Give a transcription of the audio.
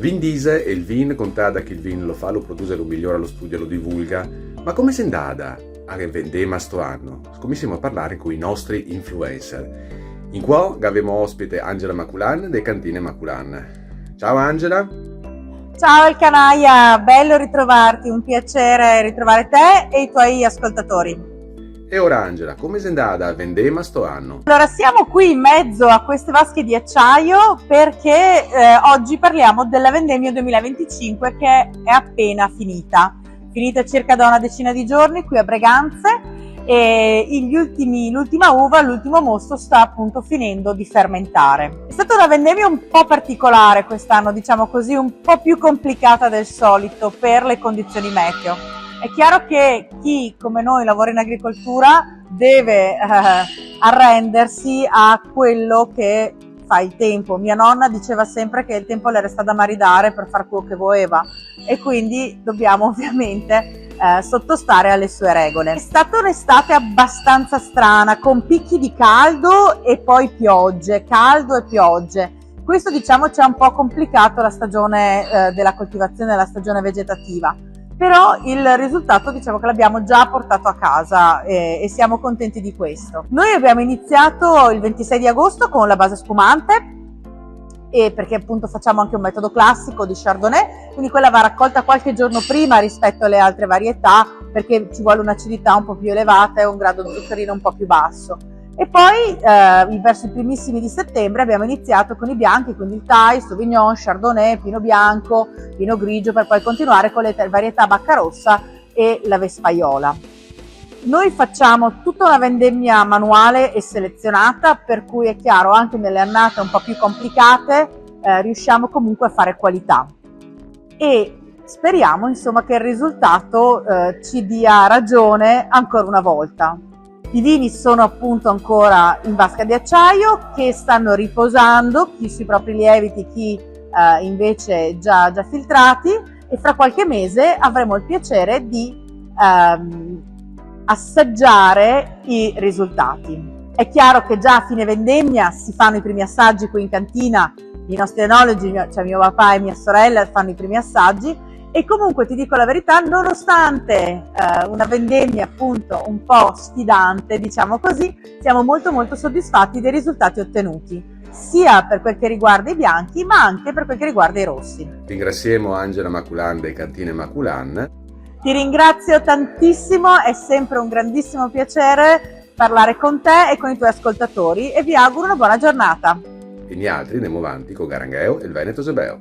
Vin dice e il vin contada che il vin lo fa, lo produce, lo migliora, lo studia, lo divulga. Ma come si andata a vendere sto anno? Cominciamo a parlare con i nostri influencer. In qua abbiamo ospite Angela Maculan dei Cantine Maculan. Ciao Angela! Ciao El Canaia, bello ritrovarti, un piacere ritrovare te e i tuoi ascoltatori. E ora Angela, come sei andata a vendere sto anno? Allora, siamo qui in mezzo a queste vasche di acciaio perché oggi parliamo della vendemmia 2025 che è appena finita circa da una decina di giorni qui a Breganze e l'ultima uva, l'ultimo mosto sta appunto finendo di fermentare. È stata una vendemmia un po' particolare quest'anno, diciamo così, un po' più complicata del solito per le condizioni meteo. È chiaro che chi come noi lavora in agricoltura deve arrendersi a quello che fa il tempo. Mia nonna diceva sempre che il tempo le resta da maridare per far quello che voleva e quindi dobbiamo ovviamente sottostare alle sue regole. È stata un'estate abbastanza strana, con picchi di caldo e poi piogge, caldo e piogge. Questo diciamo ci ha un po' complicato la stagione della coltivazione, la stagione vegetativa. Però il risultato diciamo che l'abbiamo già portato a casa e siamo contenti di questo. Noi abbiamo iniziato il 26 di agosto con la base spumante e perché appunto facciamo anche un metodo classico di Chardonnay, quindi quella va raccolta qualche giorno prima rispetto alle altre varietà perché ci vuole un'acidità un po' più elevata e un grado zuccherino un po' più basso. E poi verso i primissimi di settembre abbiamo iniziato con i bianchi, quindi il Thai, Sauvignon, Chardonnay, Pino Bianco, Pino Grigio, per poi continuare con le varietà Bacca Rossa e la Vespaiola. Noi facciamo tutta una vendemmia manuale e selezionata, per cui è chiaro anche nelle annate un po' più complicate riusciamo comunque a fare qualità e speriamo insomma che il risultato ci dia ragione ancora una volta. I vini sono appunto ancora in vasca di acciaio che stanno riposando, chi sui propri lieviti, chi invece già filtrati, e fra qualche mese avremo il piacere di assaggiare i risultati. È chiaro che già a fine vendemmia si fanno i primi assaggi qui in cantina, i nostri enologi, cioè mio papà e mia sorella fanno i primi assaggi. E comunque ti dico la verità, nonostante una vendemmia appunto un po' sfidante, diciamo così, siamo molto soddisfatti dei risultati ottenuti, sia per quel che riguarda i bianchi, ma anche per quel che riguarda i rossi. Ringraziamo Angela Maculan dei Cantine Maculan. Ti ringrazio tantissimo, è sempre un grandissimo piacere parlare con te e con i tuoi ascoltatori e vi auguro una buona giornata. E gli altri andiamo avanti con Garangheo e il Veneto Sebeo.